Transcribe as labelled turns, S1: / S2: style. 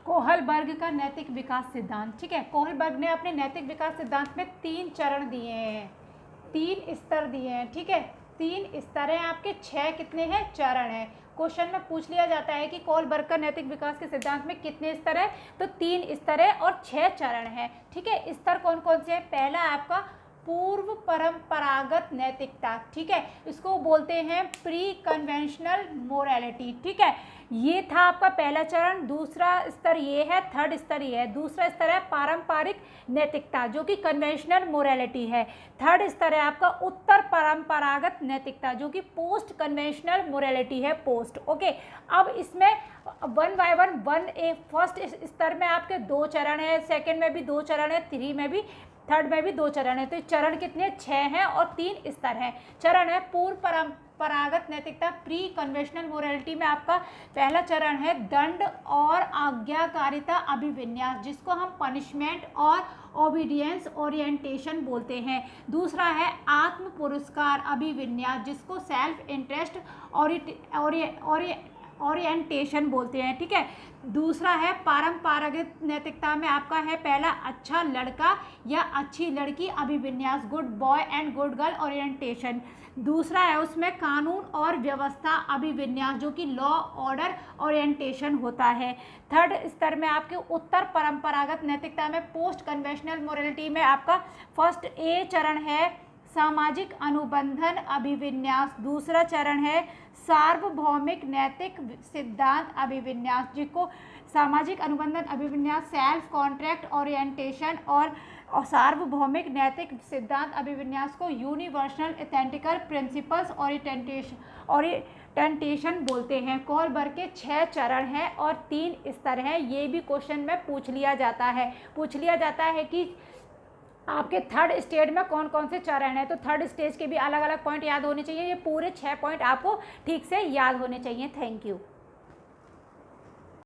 S1: Kohlberg का नैतिक विकास सिद्धांत, ठीक है। कोहलबर्ग ने अपने नैतिक विकास सिद्धांत में 3 चरण दिए हैं, 3 स्तर दिए हैं, ठीक है। 3 स्तर हैं आपके, 6 कितने हैं चरण हैं। क्वेश्चन में पूछ लिया जाता है कि कोहलबर्ग का नैतिक विकास के सिद्धांत में कितने स्तर है, तो 3 स्तर है और 6 चरण है, ठीक है। स्तर कौन कौन से हैं? पहला आपका पूर्व परंपरागत नैतिकता, ठीक है, इसको बोलते हैं प्री कन्वेंशनल मोरालिटी, ठीक है। ये था आपका पहला चरण। दूसरा स्तर ये है, थर्ड स्तर ये है। दूसरा स्तर है पारंपरिक नैतिकता जो कि कन्वेंशनल मोरालिटी है। थर्ड स्तर है आपका उत्तर परंपरागत नैतिकता जो कि पोस्ट कन्वेंशनल मोरालिटी है, पोस्ट। ओके, अब इसमें 1 बाय 1 फर्स्ट स्तर में आपके 2 चरण है, सेकेंड में भी 2 चरण है, 3 में भी, थर्ड में भी 2 चरण है। तो चरण कितने? 6 हैं और 3 स्तर हैं। चरण है पूर्व परंपरागत नैतिकता, प्री कन्वेंशनल मोरालिटी में आपका पहला चरण है दंड और आज्ञाकारिता अभिविन्यास, जिसको हम पनिशमेंट और ओबीडियंस ओरिएंटेशन बोलते हैं। दूसरा है आत्म पुरस्कार अभिविन्यास, जिसको सेल्फ इंटरेस्ट ओरिएंटेशन बोलते हैं, ठीक है। दूसरा है पारंपरागत नैतिकता में आपका है पहला अच्छा लड़का या अच्छी लड़की अभिविन्यास, good boy and good girl orientation. दूसरा है उसमें कानून और व्यवस्था अभिविन्यास जो कि लॉ ऑर्डर ओरिएंटेशन होता है। थर्ड स्तर में आपके उत्तर परंपरागत नैतिकता में पोस्ट कन्वेंशनल मोरालिटी में आपका फर्स्ट ए चरण है सामाजिक अनुबंधन अभिविन्यास। दूसरा चरण है सार्वभौमिक नैतिक सिद्धांत अभिविन्यास, जिसको सामाजिक अनुबंधन अभिविन्यास सेल्फ कॉन्ट्रैक्ट ओरिएंटेशन और सार्वभौमिक नैतिक सिद्धांत अभिविन्यास को यूनिवर्सल एथेंटिकल प्रिंसिपल्स ओरिएंटेशन बोलते हैं। कोहलबर्ग के 6 चरण हैं और 3 स्तर हैं। ये भी क्वेश्चन में पूछ लिया जाता है कि आपके थर्ड स्टेज में कौन कौन से चरण हैं। तो थर्ड स्टेज के भी अलग अलग पॉइंट याद होने चाहिए। ये पूरे 6 पॉइंट आपको ठीक से याद होने चाहिए। Thank you.